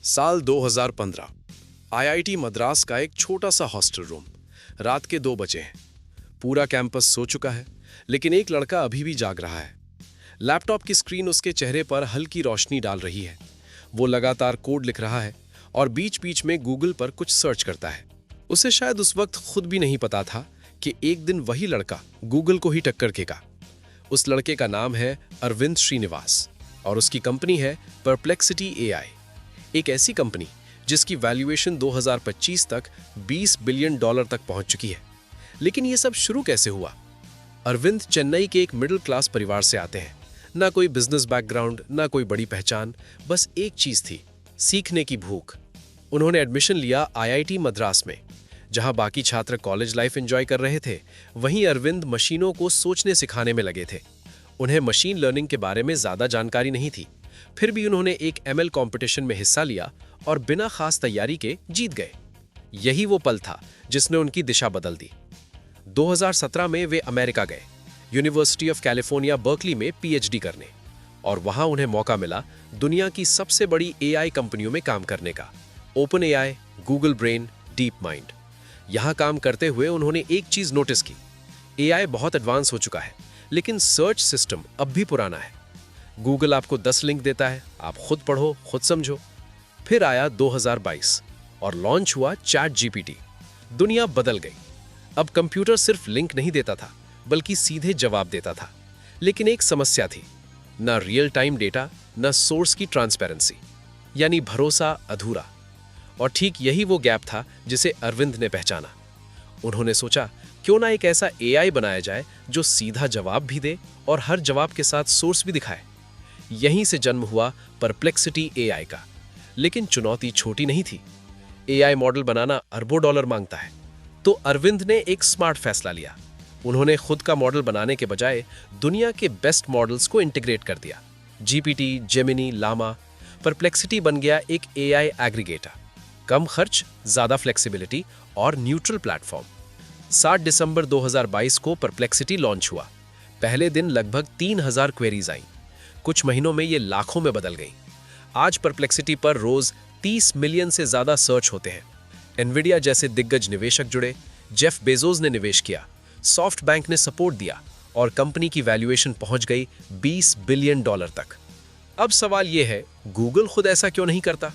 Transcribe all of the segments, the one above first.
साल 2015। आईआईटी मद्रास का एक छोटा सा हॉस्टल रूम। रात के 2 बजे हैं। पूरा कैंपस सो चुका है, लेकिन एक लड़का अभी भी जाग रहा है। लैपटॉप की स्क्रीन उसके चेहरे पर हल्की रोशनी डाल रही है। वो लगातार कोड लिख रहा है और बीच बीच में गूगल पर कुछ सर्च करता है। उसे शायद उस वक्त खुद भी नहीं पता था कि एक दिन वही लड़का गूगल को ही टक्कर देगा। उस लड़के का नाम है अरविंद श्रीनिवास और उसकी कंपनी है परप्लेक्सिटी एआई। एक ऐसी कंपनी जिसकी वैल्यूएशन 2025 तक $20 बिलियन तक पहुंच चुकी है। लेकिन ये सब शुरू कैसे हुआ? अरविंद चेन्नई के एक मिडिल क्लास परिवार से आते हैं। ना कोई बिजनेस बैकग्राउंड, ना कोई बड़ी पहचान, बस एक चीज थी, सीखने की भूख। उन्होंने एडमिशन लिया आईआईटी मद्रास में। जहां बाकी छात्र कॉलेज लाइफ एंजॉय कर रहे थे, वहीं अरविंद मशीनों को सोचने सिखाने में लगे थे। उन्हें मशीन लर्निंग के बारे में ज्यादा जानकारी नहीं थी, फिर भी उन्होंने एक एमएल कंपटीशन में हिस्सा लिया और बिना खास तैयारी के जीत गए। यही वो पल था जिसने उनकी दिशा बदल दी। 2017 में वे अमेरिका गए, यूनिवर्सिटी ऑफ कैलिफोर्निया बर्कली में पीएचडी करने, और वहां उन्हें मौका मिला दुनिया की सबसे बड़ी एआई कंपनियों में काम करने का। Open AI, Google brain, deep mind. यहां काम करते हुए उन्होंने एक चीज नोटिस की, एआई बहुत एडवांस हो चुका है, लेकिन सर्च सिस्टम अब भी पुराना है। गूगल आपको 10 लिंक देता है, आप खुद पढ़ो, खुद समझो। फिर आया 2022 और लॉन्च हुआ चैट जीपीटी। दुनिया बदल गई। अब कंप्यूटर सिर्फ लिंक नहीं देता था, बल्कि सीधे जवाब देता था। लेकिन एक समस्या थी, ना रियल टाइम डेटा, ना सोर्स की ट्रांसपेरेंसी, यानी भरोसा अधूरा। और ठीक यही वो गैप था जिसे अरविंद ने पहचाना। उन्होंने सोचा, क्यों ना एक ऐसा एआई बनाया जाए जो सीधा जवाब भी दे और हर जवाब के साथ सोर्स भी दिखाए। यहीं से जन्म हुआ परप्लेक्सिटी एआई का। लेकिन चुनौती छोटी नहीं थी। एआई मॉडल बनाना अरबों डॉलर मांगता है। तो अरविंद ने एक स्मार्ट फैसला लिया। उन्होंने खुद का मॉडल बनाने के बजाय दुनिया के बेस्ट मॉडल्स को इंटीग्रेट कर दिया। GPT, Gemini, Lama. परप्लेक्सिटी बन गया एक एआई एग्रीगेटर। कम खर्च, ज्यादा फ्लेक्सिबिलिटी और न्यूट्रल प्लेटफॉर्म। 7 दिसंबर 2022 को परप्लेक्सिटी लॉन्च हुआ। पहले दिन लगभग 3000 क्वेरीज आईं। कुछ महीनों में ये लाखों में बदल गई। आज परप्लेक्सिटी पर रोज 30 मिलियन से ज्यादा सर्च होते हैं। एनविडिया जैसे दिग्गज निवेशक जुड़े, जेफ बेजोस ने निवेश किया, सॉफ्ट बैंक ने सपोर्ट दिया और कंपनी की वैल्यूएशन पहुंच गई $20 बिलियन तक। अब सवाल यह है, गूगल खुद ऐसा क्यों नहीं करता?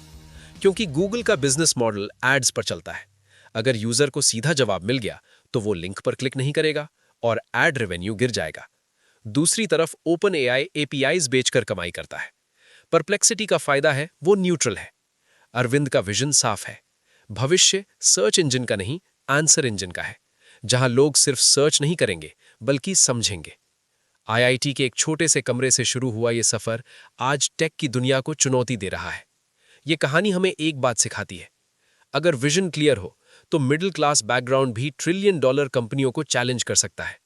क्योंकि गूगल का बिजनेस मॉडल एड्स पर चलता है। अगर यूजर को सीधा जवाब मिल गया तो वो लिंक पर क्लिक नहीं करेगा और एड रेवेन्यू गिर जाएगा। दूसरी तरफ ओपन एआई एपीआईज बेचकर कमाई करता है। परप्लेक्सिटी का फायदा है, वो न्यूट्रल है। अरविंद का विजन साफ है। भविष्य सर्च इंजन का नहीं, आंसर इंजन का है, जहां लोग सिर्फ सर्च नहीं करेंगे बल्कि समझेंगे। आईआईटी के एक छोटे से कमरे से शुरू हुआ ये सफर आज टेक की दुनिया को चुनौती दे रहा है। ये कहानी हमें एक बात सिखाती है, अगर विजन क्लियर हो तो मिडिल क्लास बैकग्राउंड भी ट्रिलियन डॉलर कंपनियों को चैलेंज कर सकता है।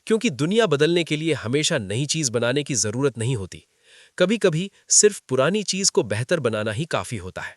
क्योंकि दुनिया बदलने के लिए हमेशा नई चीज बनाने की जरूरत नहीं होती। कभी कभी सिर्फ पुरानी चीज को बेहतर बनाना ही काफी होता है।